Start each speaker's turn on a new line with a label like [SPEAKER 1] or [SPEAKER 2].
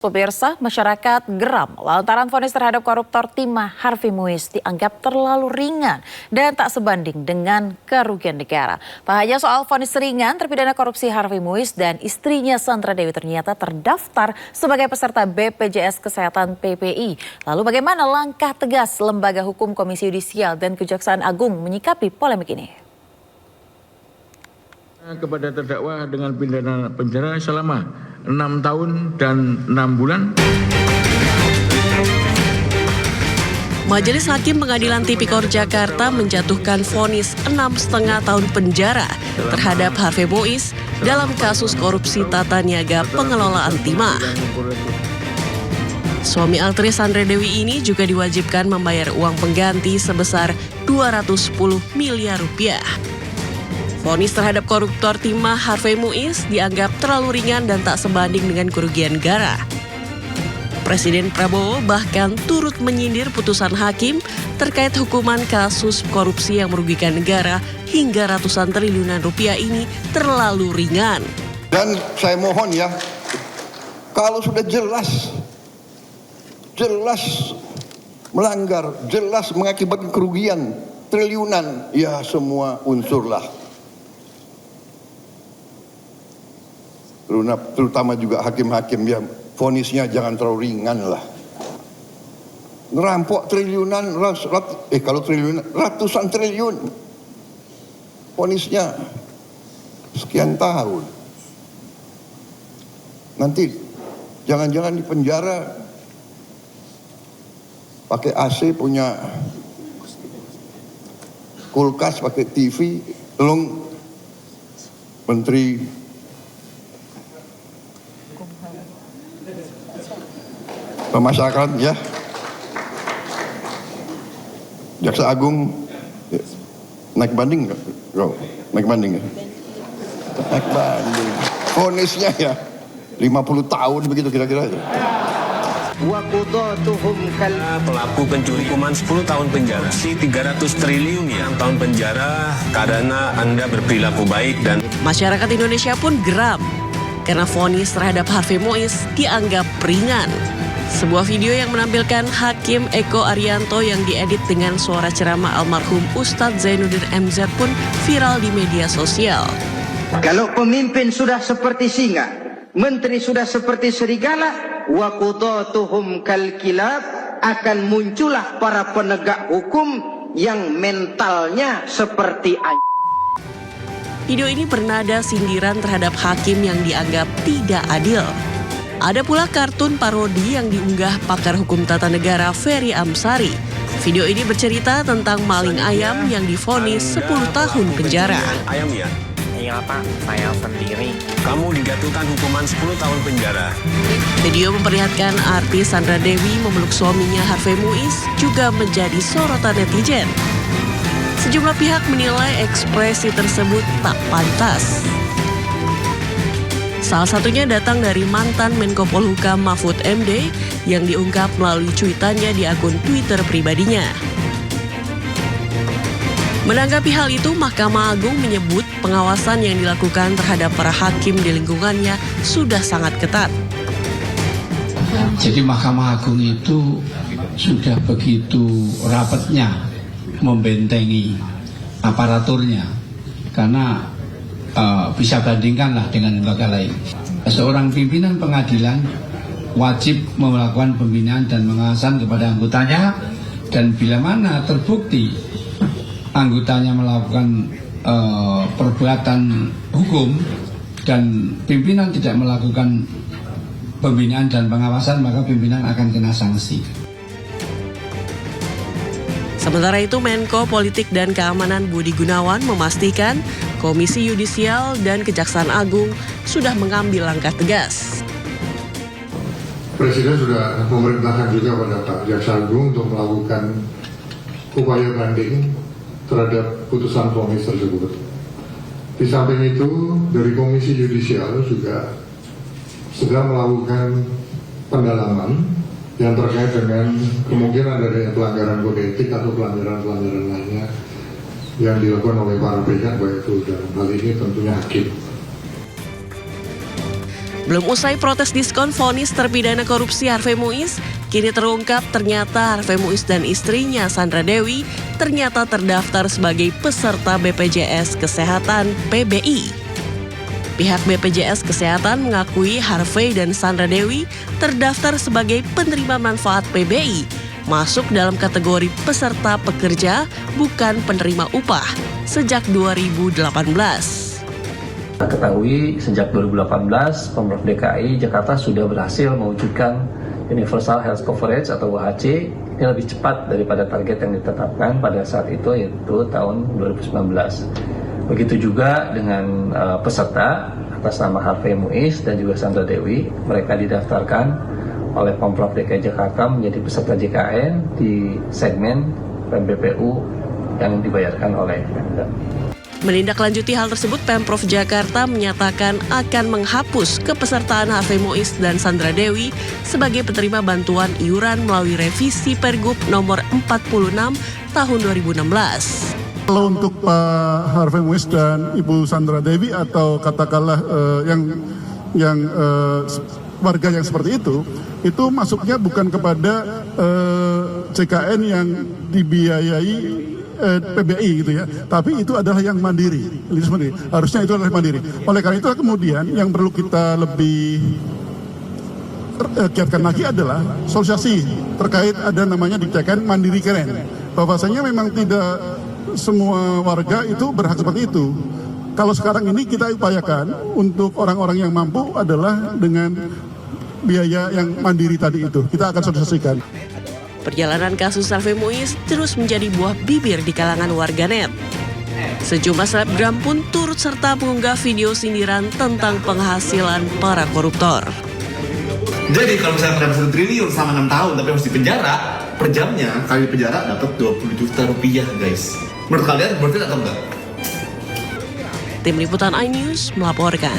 [SPEAKER 1] Pemirsa, masyarakat geram lantaran vonis terhadap koruptor timah Harvey Muiz dianggap terlalu ringan dan tak sebanding dengan kerugian negara. Tak hanya soal vonis ringan, terpidana korupsi Harvey Muiz dan istrinya Sandra Dewi ternyata terdaftar sebagai peserta BPJS Kesehatan PPI. Lalu bagaimana langkah tegas Lembaga Hukum Komisi Yudisial dan Kejaksaan Agung menyikapi polemik ini?
[SPEAKER 2] Kepada terdakwa dengan pidana penjara selama 6 tahun dan 6 bulan.
[SPEAKER 3] Majelis Hakim Pengadilan Tipikor Jakarta menjatuhkan vonis 6,5 tahun penjara terhadap Harvey Muiz dalam kasus korupsi tata niaga pengelolaan timah. Suami aktris Sandra Dewi ini juga diwajibkan membayar uang pengganti sebesar 210 miliar rupiah. Vonis terhadap koruptor timah Harvey Muiz dianggap terlalu ringan dan tak sebanding dengan kerugian negara. Presiden Prabowo bahkan turut menyindir putusan hakim terkait hukuman kasus korupsi yang merugikan negara hingga ratusan triliunan rupiah ini terlalu ringan.
[SPEAKER 4] Dan saya mohon ya, kalau sudah jelas melanggar, jelas mengakibatkan kerugian triliunan, ya semua unsurlah. Terutama juga hakim-hakim ya, vonisnya jangan terlalu ringan lah. Ngerampok triliunan, kalau triliunan, ratusan triliun. Vonisnya sekian tahun. Nanti jangan-jangan di penjara pakai AC, punya kulkas, pakai TV, tolong Menteri Pemasyarakatan ya, Jaksa Agung ya. Naik banding nggak? Naik banding ya? Naik banding. Vonisnya ya 50 tahun begitu kira-kira.
[SPEAKER 5] Pelaku pencuri hukuman 10 tahun penjara, 300 triliun ya, 6 tahun penjara karena Anda berperilaku baik. Dan
[SPEAKER 3] masyarakat Indonesia pun geram karena vonis terhadap Harvey Muiz dianggap ringan. Sebuah video yang menampilkan Hakim Eko Arianto yang diedit dengan suara ceramah almarhum Ustadz Zainuddin MZ pun viral di media sosial.
[SPEAKER 6] Kalau pemimpin sudah seperti singa, menteri sudah seperti serigala, wa qudatuhum kal kilab, akan muncullah para penegak hukum yang mentalnya seperti anjing.
[SPEAKER 3] Video ini bernada sindiran terhadap hakim yang dianggap tidak adil. Ada pula kartun parodi yang diunggah pakar hukum tata negara Ferry Amsari. Video ini bercerita tentang maling ayam yang divonis 10 tahun penjara.
[SPEAKER 5] Ayam ya?
[SPEAKER 7] Iya Pak, saya sendiri.
[SPEAKER 5] Kamu dijatuhkan hukuman 10 tahun penjara.
[SPEAKER 3] Video memperlihatkan artis Sandra Dewi memeluk suaminya Harvey Muiz juga menjadi sorotan netizen. Sejumlah pihak menilai ekspresi tersebut tak pantas. Salah satunya datang dari mantan Menko Polhukam Mahfud MD yang diungkap melalui cuitannya di akun Twitter pribadinya. Menanggapi hal itu, Mahkamah Agung menyebut pengawasan yang dilakukan terhadap para hakim di lingkungannya sudah sangat ketat.
[SPEAKER 8] Jadi Mahkamah Agung itu sudah begitu rapatnya membentengi aparaturnya, karena bisa bandingkanlah dengan lembaga lain. Seorang pimpinan pengadilan wajib melakukan pembinaan dan pengawasan kepada anggotanya, dan bila mana terbukti anggotanya melakukan perbuatan hukum dan pimpinan tidak melakukan pembinaan dan pengawasan, maka pimpinan akan kena sanksi.
[SPEAKER 3] Sementara itu, Menko Politik dan Keamanan Budi Gunawan memastikan Komisi Yudisial dan Kejaksaan Agung sudah mengambil langkah tegas.
[SPEAKER 9] Presiden sudah memerintahkan juga pada Pak Jaksa Agung untuk melakukan upaya banding terhadap putusan vonis tersebut. Di samping itu, dari Komisi Yudisial juga sedang melakukan pendalaman yang terkait dengan kemungkinan adanya pelanggaran kode etik atau pelanggaran-pelanggaran lainnya yang dilakukan oleh para pihak, baik itu dalam hal ini tentunya hakim.
[SPEAKER 3] Belum usai protes diskon vonis terpidana korupsi Harvey Muiz, kini terungkap ternyata Harvey Muiz dan istrinya Sandra Dewi ternyata terdaftar sebagai peserta BPJS Kesehatan PBI. Pihak BPJS Kesehatan mengakui Harvey dan Sandra Dewi terdaftar sebagai penerima manfaat PBI, masuk dalam kategori peserta pekerja bukan penerima upah sejak 2018.
[SPEAKER 10] Kita ketahui sejak 2018 Pemprov DKI Jakarta sudah berhasil mewujudkan Universal Health Coverage atau UHC ini lebih cepat daripada target yang ditetapkan pada saat itu yaitu tahun 2019. Begitu juga dengan peserta atas nama Harvey Muiz dan juga Sandra Dewi, mereka didaftarkan oleh Pemprov DKI Jakarta menjadi peserta JKN di segmen PMBPU yang dibayarkan oleh Pemda.
[SPEAKER 3] Menindaklanjuti hal tersebut, Pemprov Jakarta menyatakan akan menghapus kepesertaan Harvey Muiz dan Sandra Dewi sebagai penerima bantuan iuran melalui revisi Pergub nomor 46 tahun 2016.
[SPEAKER 9] Kalau untuk Pak Harvey Muiz dan Ibu Sandra Dewi atau katakanlah yang warga yang seperti itu masuknya bukan kepada CKN yang dibiayai PBI gitu ya, tapi itu adalah yang mandiri, harusnya itu adalah mandiri. Oleh karena itu kemudian yang perlu kita lebih giatkan lagi adalah sosialisasi terkait ada namanya di CKN mandiri keren. Bahwasanya memang tidak semua warga itu berhak seperti itu. Kalau sekarang ini kita upayakan untuk orang-orang yang mampu adalah dengan biaya yang mandiri tadi itu. Kita akan sosialisasikan.
[SPEAKER 3] Perjalanan kasus Harvey Muiz terus menjadi buah bibir di kalangan warganet. Sejumlah selebgram pun turut serta mengunggah video sindiran tentang penghasilan para koruptor.
[SPEAKER 11] Jadi kalau misalnya kena 1 triliun selama 6 tahun tapi harus dipenjara, per jamnya kali penjara dapat 20 juta rupiah guys. Menurut kalian berarti atau enggak?
[SPEAKER 3] Tim Liputan iNews melaporkan.